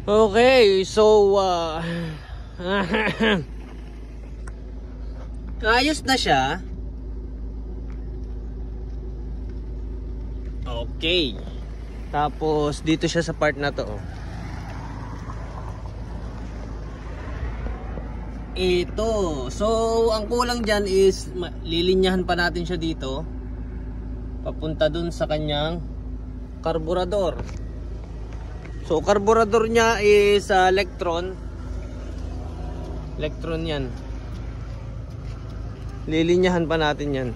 Okay, so ayos na siya. Okay. Tapos dito siya sa part na to. Ito. So ang kulang dyan is lilinyahan pa natin siya dito. Papunta dun sa kanyang karburador. So karburador niya is Electron. Electron yan. Lilinyahan pa natin yan.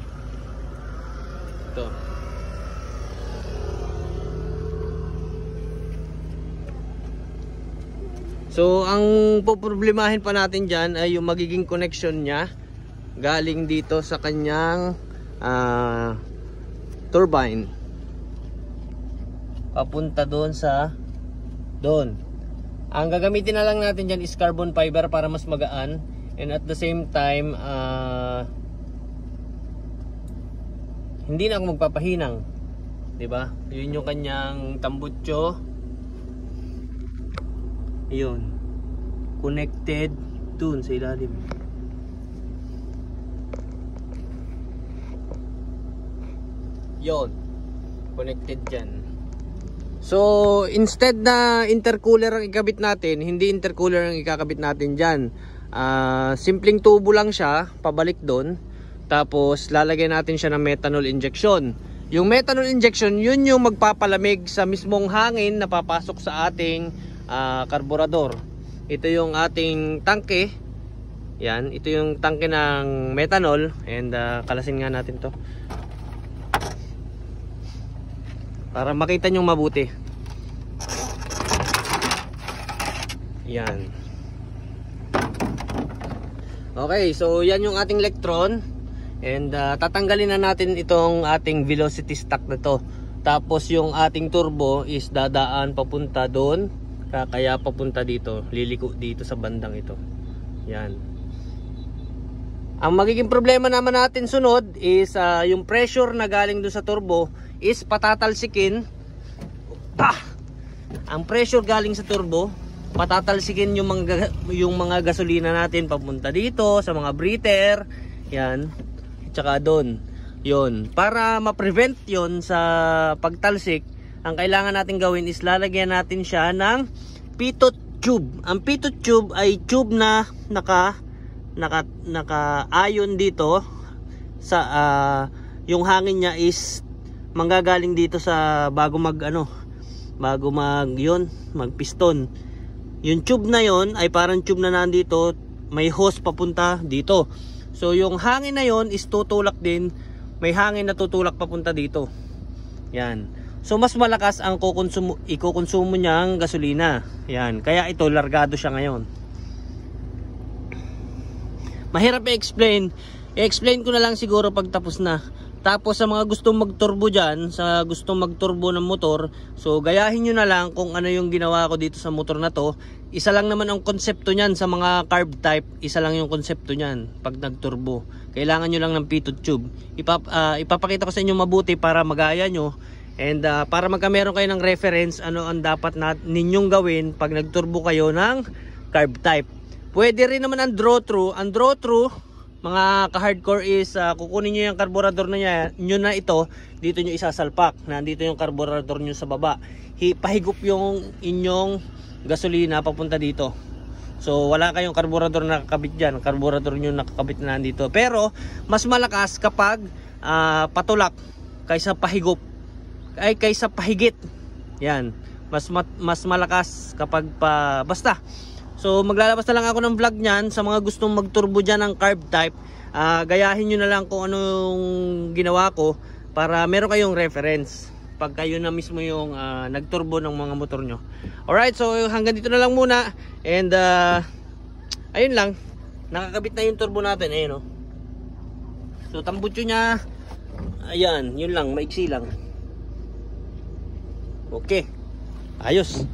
Ito. So ang poproblemahin pa natin dyan ay yung magiging connection niya galing dito sa kanyang turbine papunta doon sa doon. Ang gagamitin na lang natin dyan is carbon fiber para mas magaan, and at the same time hindi na ako magpapahinang, 'di ba? Yun yung kanyang tambutso. Yun. Connected doon sa ilalim. Yun. Connected dyan. So, instead na intercooler ang ikabit natin, hindi intercooler ang ikakabit natin dyan. Simpleng tubo lang siya, pabalik doon. Tapos, lalagyan natin siya ng methanol injection. Yung methanol injection, yun yung magpapalamig sa mismong hangin na papasok sa ating karburador. Ito yung ating tangke. Yan, ito yung tangke ng methanol. And kalasin nga natin to para makita nyo mabuti. Yan. Okay, so yan yung ating Electron. And tatanggalin na natin itong ating velocity stack na to. Tapos yung ating turbo is dadaan papunta doon. Kaya papunta dito, liliko dito sa bandang ito. Yan. Ang magiging problema naman natin sunod is yung pressure na galing doon sa turbo is patatalsikin. Ang pressure galing sa turbo patatalsikin yung mga gasolina natin papunta dito sa mga breather. Yan. Tsaka doon. Yun. Para ma-prevent yon sa pagtalsik, ang kailangan natin gawin is lalagyan natin siya ng pitot tube. Ang pitot tube ay tube na naka-ayon dito sa yung hangin niya is manggagaling dito sa bago magpiston. Yung tube na yon ay parang tube na nandito, may hose papunta dito. So yung hangin na yon is tutulak din, may hangin na tutulak papunta dito. Yan. So mas malakas ang ikokonsumo niyang gasolina. Yan. Kaya ito largado siya ngayon. Mahirap i-explain. I-explain ko na lang siguro pag tapos na. Tapos sa mga gustong magturbo dyan, sa gustong magturbo ng motor, so gayahin nyo na lang kung ano yung ginawa ko dito sa motor na to. Isa lang naman ang konsepto nyan sa mga carb type. Isa lang yung konsepto nyan pag nagturbo. Kailangan nyo lang ng pitot tube. Ipapakita ko sa inyo mabuti para magaya nyo. And para meron kayo ng reference ano ang dapat ninyong gawin pag nagturbo kayo ng carb type. Pwede rin naman ang draw through. Ang draw through, mga ka-hardcore is kukunin nyo yung karburador nyo na ito, dito nyo isasalpak. Nandito yung karburador nyo sa baba. Pahigop yung inyong gasolina papunta dito. So wala kayong karburador na nakakabit dyan. Karburador nyo nakakabit na nandito. Pero mas malakas kapag patulak kaysa pahigop. Kaysa pahigit. Yan. Mas malakas kapag basta. So maglalabas na lang ako ng vlog niyan sa mga gustong magturbo dyan ng carb type. Gayahin nyo na lang kung anong ginawa ko para meron kayong reference pag kayo na mismo yung nagturbo ng mga motor nyo. Alright, so hanggang dito na lang muna. And ayun lang. Nakakabit na yung turbo natin. Ayun, oh. So tambutso nya, ayan, yun lang, maiksi lang. Okay. Ayos.